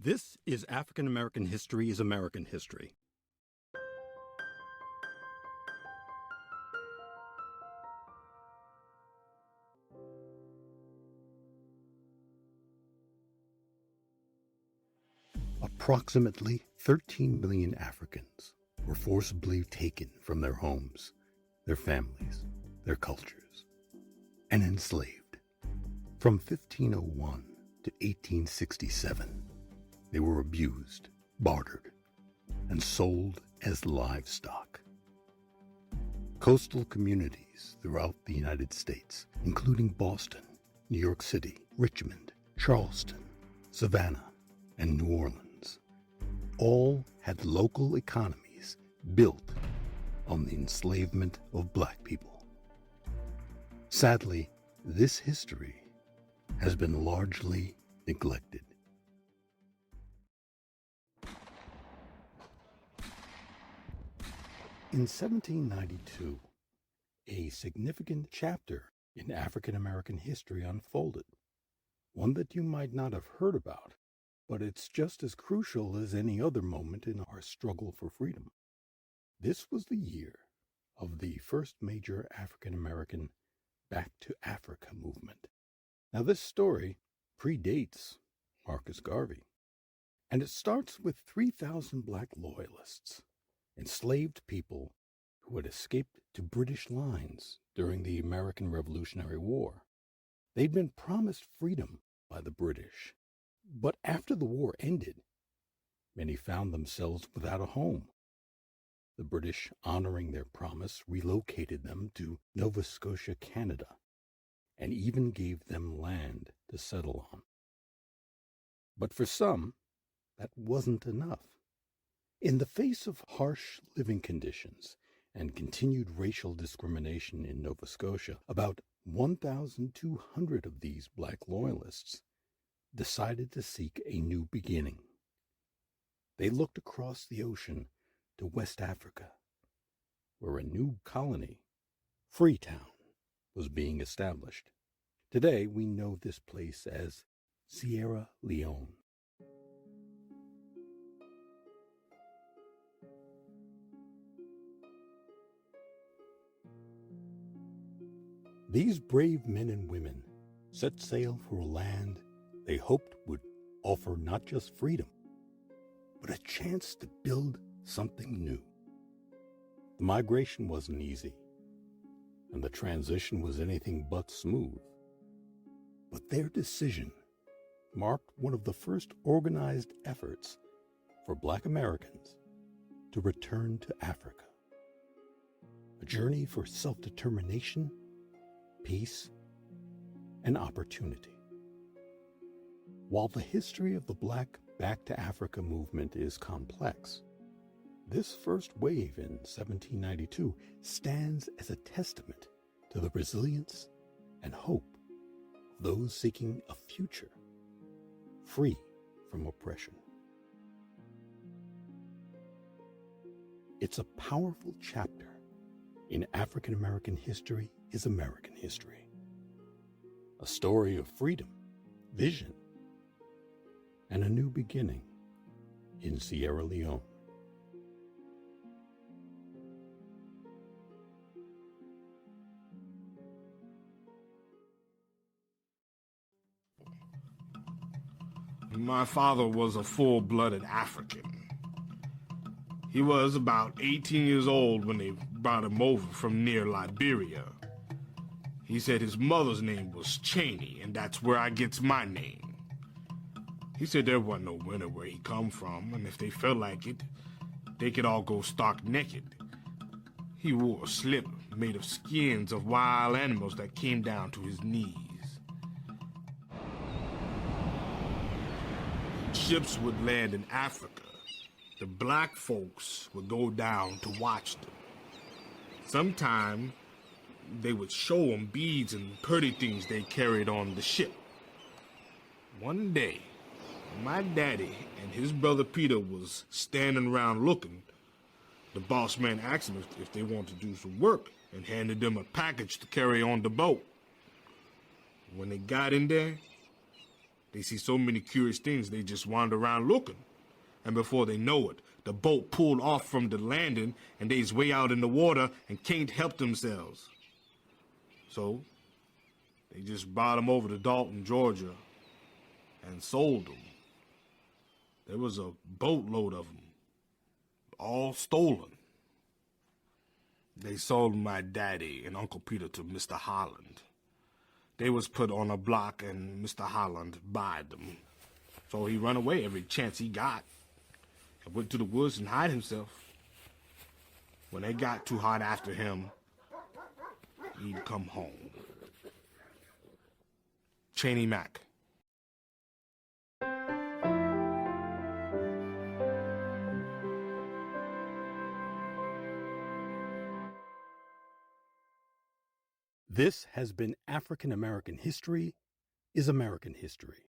This is African American History is American History. Approximately 13 million Africans were forcibly taken from their homes, their families, their cultures, and enslaved. From 1501 to 1867, they were abused, bartered, and sold as livestock. Coastal communities throughout the United States, including Boston, New York City, Richmond, Charleston, Savannah, and New Orleans, all had local economies built on the enslavement of black people. Sadly, this history has been largely neglected. In 1792, a significant chapter in African American history unfolded, one that you might not have heard about, but it's just as crucial as any other moment in our struggle for freedom. This was the year of the first major African American Back to Africa movement. Now, this story predates Marcus Garvey, and it starts with 3,000 black loyalists, enslaved people who had escaped to British lines during the American Revolutionary War. They'd been promised freedom by the British, but after the war ended, many found themselves without a home. The British, honoring their promise, relocated them to Nova Scotia, Canada, and even gave them land to settle on. But for some, that wasn't enough. In the face of harsh living conditions and continued racial discrimination in Nova Scotia, about 1,200 of these black loyalists decided to seek a new beginning. They looked across the ocean to West Africa, where a new colony, Freetown, was being established. Today, we know this place as Sierra Leone. These brave men and women set sail for a land they hoped would offer not just freedom, but a chance to build something new. The migration wasn't easy, and the transition was anything but smooth. But their decision marked one of the first organized efforts for Black Americans to return to Africa. A journey for self-determination, peace, and opportunity. While the history of the Black Back to Africa movement is complex, this first wave in 1792 stands as a testament to the resilience and hope of those seeking a future free from oppression. It's a powerful chapter in African American history is American history. A story of freedom, vision, and a new beginning in Sierra Leone. My father was a full-blooded African. He was about 18 years old when they brought him over from near Liberia. He said his mother's name was Cheney, and that's where I gets my name. He said there wasn't no winter where he come from, and if they felt like it, they could all go stark naked. He wore a slip made of skins of wild animals that came down to his knees. Ships would land in Africa. The black folks would go down to watch them. Sometime they would show them beads and pretty things they carried on the ship. One day, my daddy and his brother Peter was standing around looking. The boss man asked them if they wanted to do some work and handed them a package to carry on the boat. When they got in there, They see so many curious things, they just wander around looking. And before they know it, the boat pulled off from the landing and they's way out in the water and can't help themselves. So they just brought them over to Dalton, Georgia, and sold them. There was a boatload of them, all stolen. They sold my daddy and Uncle Peter to Mr. Holland. They was put on a block and Mr. Holland buyed them. So he run away every chance he got. And went to the woods and hide himself. When they got too hot after him, he'd come home. Cheney Mack. This has been African American History is American History.